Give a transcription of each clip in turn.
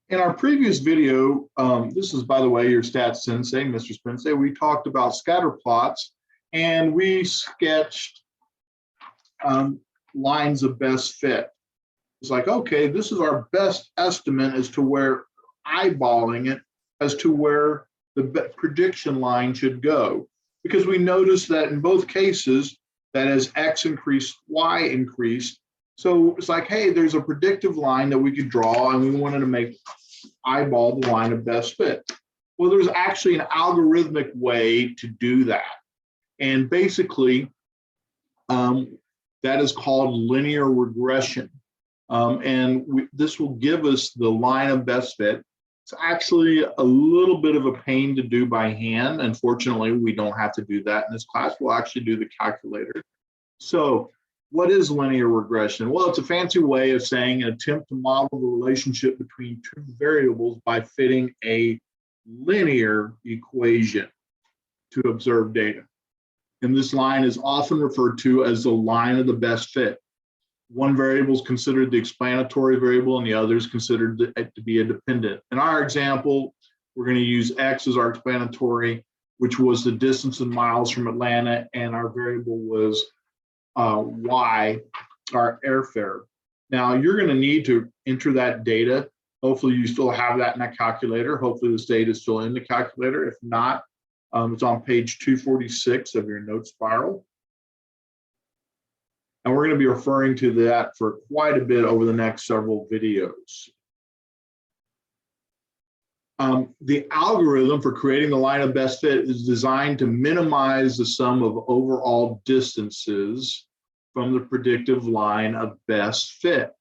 In our previous video, this is, by the way, your stats sensei, Mr. Sensei, we talked about scatter plots and we sketched lines of best fit. It's like, okay, this is our best estimate as to where, eyeballing it, as to where the prediction line should go. Because we noticed that in both cases, that as X increased, Y increased. So it's like, hey, there's a predictive line that we could draw and we wanted to eyeball the line of best fit. Well, there's actually an algorithmic way to do that. And basically, that is called linear regression. This will give us the line of best fit. It's actually a little bit of a pain to do by hand. Unfortunately, we don't have to do that in this class. We'll actually do the calculator. So what is linear regression? Well, it's a fancy way of saying an attempt to model the relationship between two variables by fitting a linear equation to observed data. And this line is often referred to as the line of the best fit. One variable is considered the explanatory variable and the other is considered to be a dependent. In our example, we're going to use X as our explanatory, which was the distance in miles from Atlanta, and our variable was Y, our airfare. Now, you're going to need to enter that data. Hopefully, you still have that in that calculator. Hopefully, this data is still in the calculator. If not, it's on page 246 of your note spiral. And we're going to be referring to that for quite a bit over the next several videos. The algorithm for creating the line of best fit is designed to minimize the sum of overall distances from the predictive line of best fit.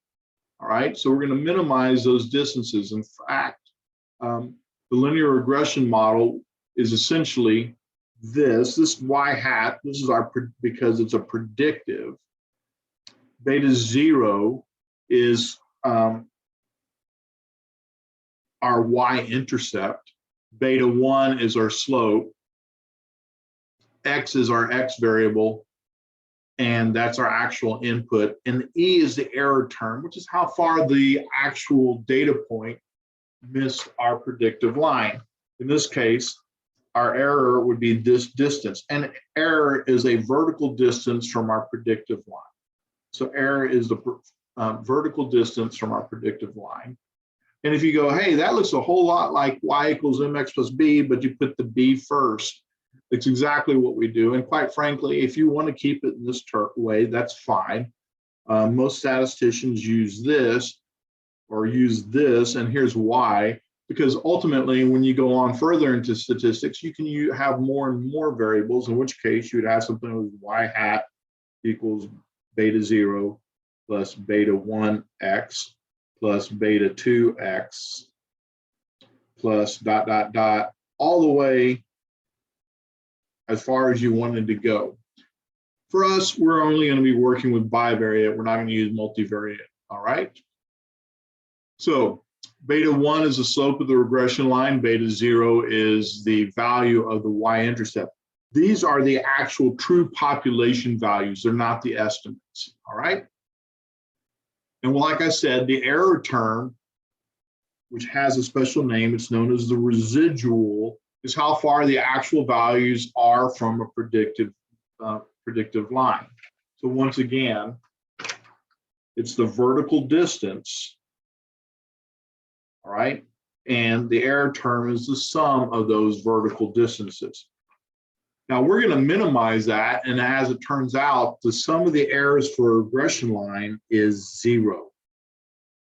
All right, so we're going to minimize those distances. In fact, the linear regression model is essentially this y hat. This is because it's a predictive. Beta 0 is our y-intercept. Beta 1 is our slope. X is our x variable, and that's our actual input. And E is the error term, which is how far the actual data point missed our predictive line. In this case, our error would be this distance. And error is a vertical distance from our predictive line. So error is the vertical distance from our predictive line. And if you go, hey, that looks a whole lot like y equals mx plus b, but you put the b first, it's exactly what we do. And quite frankly, if you want to keep it in this way, that's fine. Most statisticians use this or use this, and here's why. Because ultimately, when you go on further into statistics, you can have more and more variables, in which case you would have something with y hat equals beta 0 plus beta 1x plus beta 2x plus ... all the way as far as you wanted to go. For us, we're only going to be working with bivariate. We're not going to use multivariate, all right? So beta 1 is the slope of the regression line. Beta 0 is the value of the y-intercept. These are the actual true population values. They're not the estimates, all right? And like I said, the error term, which has a special name, it's known as the residual, is how far the actual values are from a predictive line. So once again, it's the vertical distance, all right? And the error term is the sum of those vertical distances. Now we're going to minimize that, and as it turns out, the sum of the errors for a regression line is 0.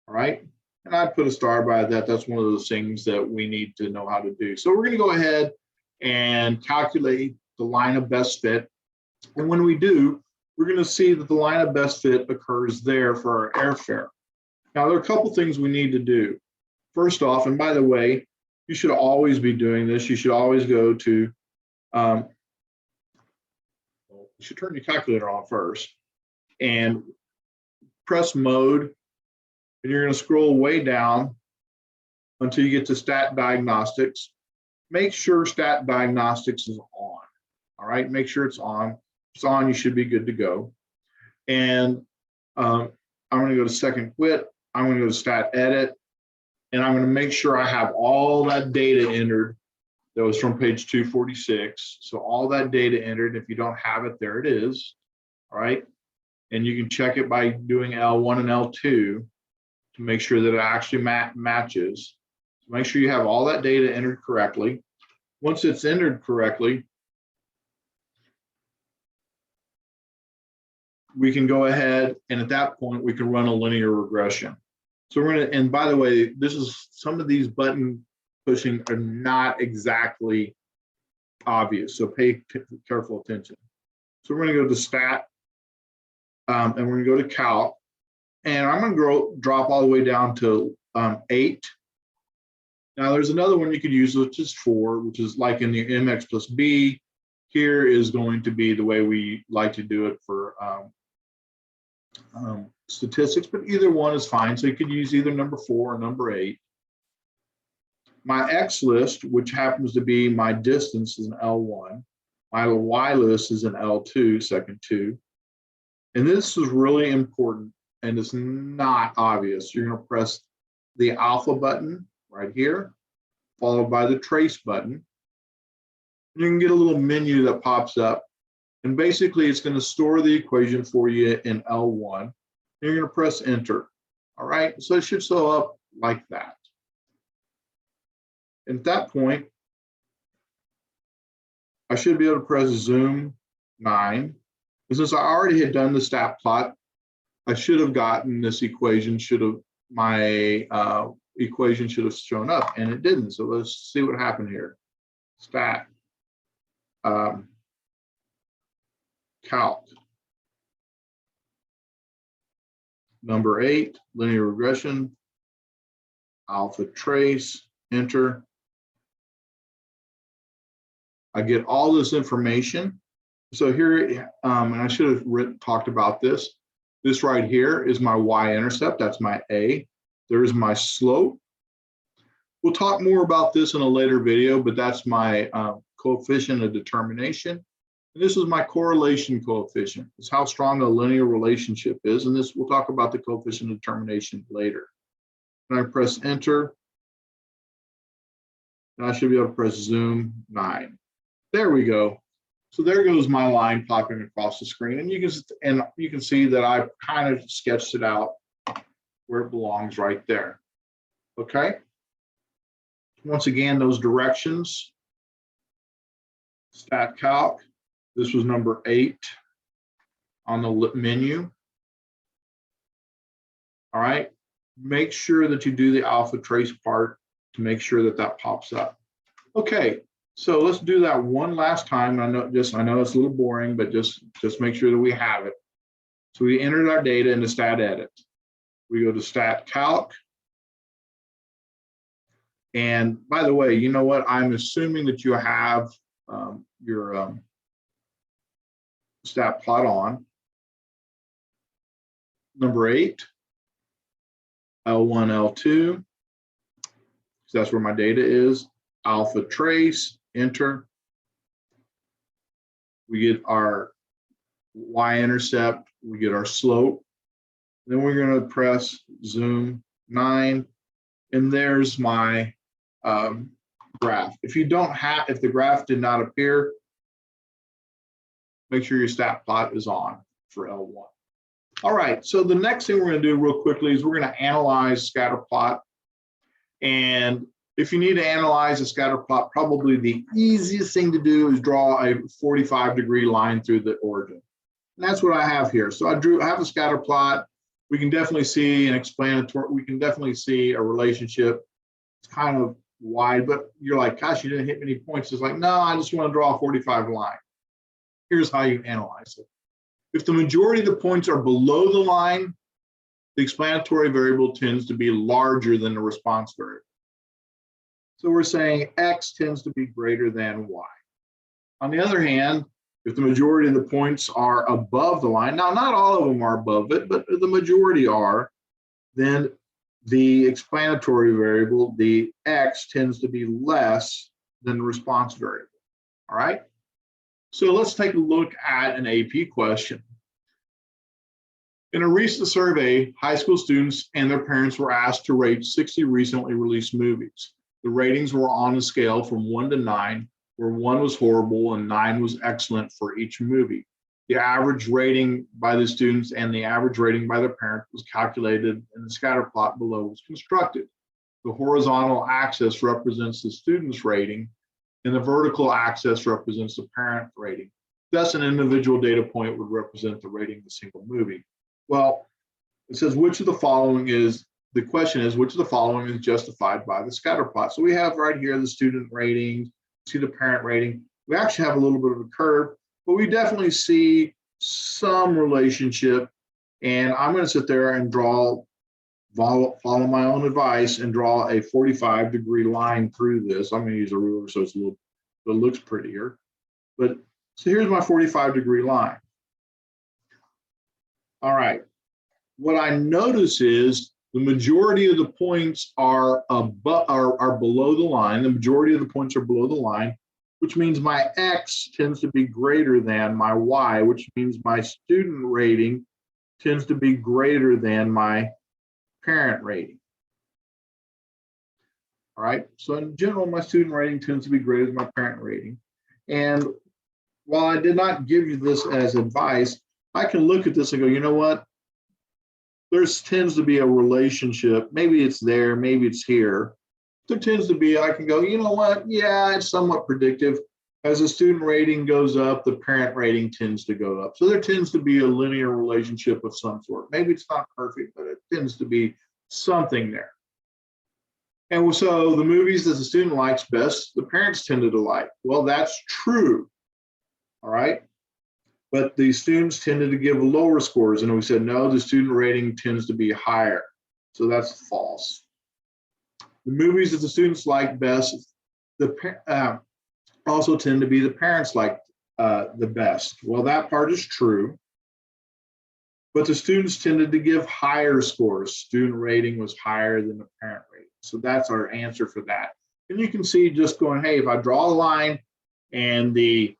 All right, and I put a star by that. That's one of those things that we need to know how to do. So we're going to go ahead and calculate the line of best fit, and when we do, we're going to see that the line of best fit occurs there for our airfare. Now there are a couple things we need to do. First off, and by the way, you should always be doing this. You should always go to you should turn your calculator on first and press mode, and you're going to scroll way down until you get to stat diagnostics. Make sure stat diagnostics is on. All right, make sure it's on. If it's on, you should be good to go. And I'm going to go to second quit. I'm going to go to stat edit. and I'm going to make sure I have all that data entered. That was from page 246. So all that data entered. If you don't have it, there it is. All right. And you can check it by doing L1 and L2 to make sure that it actually matches. So make sure you have all that data entered correctly. Once it's entered correctly, we can go ahead, and at that point, we can run a linear regression. So we're going to, and by the way, this is, some of these button pushing are not exactly obvious, so pay careful attention. So we're going to go to stat, and we're going to go to calc, and I'm going to drop all the way down to 8. Now there's another one you could use, which is 4, which is like in the MX plus B. Here is going to be the way we like to do it for statistics, but either one is fine. So you could use either number 4 or number 8. My X list, which happens to be my distance, is an L1. My Y list is an L2, second 2. And this is really important, and it's not obvious. You're going to press the alpha button right here, followed by the trace button. You can get a little menu that pops up, and basically it's going to store the equation for you in L1. And you're going to press enter. All right, so it should show up like that. And at that point, I should be able to press zoom 9. And since I already had done the stat plot, I should have gotten this equation, my equation should have shown up, and it didn't. So let's see what happened here. Stat, calc, number 8, linear regression, alpha trace, enter. I get all this information. So here, and I should have talked about this. This right here is my y-intercept. That's my A. There's my slope. We'll talk more about this in a later video, but that's my coefficient of determination. And this is my correlation coefficient. It's how strong a linear relationship is. And this, we'll talk about the coefficient of determination later. And I press enter, and I should be able to press zoom 9. There we go. So there goes my line popping across the screen, and you can see that I kind of sketched it out where it belongs right there. Okay. Once again, those directions. Stat calc. This was number 8 on the menu. All right. Make sure that you do the alpha trace part to make sure that that pops up. Okay. So let's do that one last time. I know it's a little boring, but just make sure that we have it. So we entered our data into stat edit. We go to stat calc. And by the way, you know what? I'm assuming that you have your stat plot on. Number 8, L1, L2. So that's where my data is. Alpha trace. Enter. We get our y-intercept, we get our slope. Then we're going to press zoom 9, and there's my graph. If the graph did not appear, make sure your stat plot is on for L1. All right, so the next thing we're going to do real quickly is we're going to analyze scatter plot. And if you need to analyze a scatter plot, probably the easiest thing to do is draw a 45-degree line through the origin. And that's what I have here. So I have a scatter plot. We can definitely see an explanatory, we can definitely see a relationship. It's kind of wide, but you're like, gosh, you didn't hit many points. It's like, no, I just want to draw a 45 line. Here's how you analyze it. If the majority of the points are below the line, the explanatory variable tends to be larger than the response variable. So we're saying X tends to be greater than Y. On the other hand, if the majority of the points are above the line, now not all of them are above it, but the majority are, then the explanatory variable, the X, tends to be less than the response variable. All right. So let's take a look at an AP question. In a recent survey, high school students and their parents were asked to rate 60 recently released movies. The ratings were on a scale from 1 to 9, where 1 was horrible and 9 was excellent for each movie. The average rating by the students and the average rating by their parents was calculated, and the scatter plot below was constructed. The horizontal axis represents the student's rating, and the vertical axis represents the parent rating. Thus, an individual data point would represent the rating of a single movie. Well, it says which of the following is, the question is, which of the following is justified by the scatter plot? So we have right here the student rating, see the parent rating. We actually have a little bit of a curve, but we definitely see some relationship. And I'm going to sit there and follow my own advice and draw a 45-degree line through this. I'm going to use a ruler so it looks prettier. But so here's my 45-degree line. All right. What I notice is the majority of the points are below the line. The majority of the points are below the line, which means my X tends to be greater than my Y, which means my student rating tends to be greater than my parent rating. All right. So in general, my student rating tends to be greater than my parent rating. And while I did not give you this as advice, I can look at this and go, you know what? There tends to be a relationship. Maybe it's there, maybe it's here. There tends to be, I can go, you know what? Yeah, it's somewhat predictive. As the student rating goes up, the parent rating tends to go up. So there tends to be a linear relationship of some sort. Maybe it's not perfect, but it tends to be something there. And so the movies that the student likes best, the parents tended to like. Well, that's true. All right. But the students tended to give lower scores. And we said, no, the student rating tends to be higher. So that's false. The movies that the students like best, also tend to be the parents like the best. Well, that part is true. But the students tended to give higher scores. Student rating was higher than the parent rating. So that's our answer for that. And you can see just going, hey, if I draw a line and the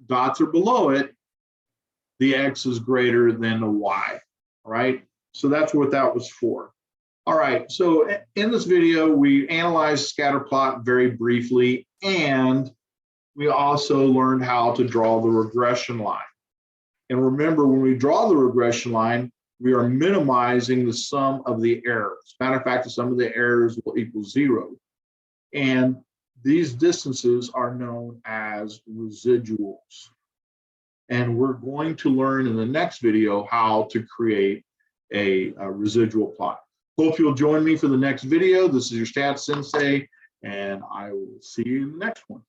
dots are below it, the X is greater than the Y, all right? So that's what that was for. All right, so in this video, we analyzed scatter plot very briefly, and we also learned how to draw the regression line. And remember, when we draw the regression line, we are minimizing the sum of the errors. Matter of fact, the sum of the errors will equal 0. And these distances are known as residuals. And we're going to learn in the next video how to create a residual plot. Hope you'll join me for the next video. This is your Stats Sensei, and I will see you in the next one.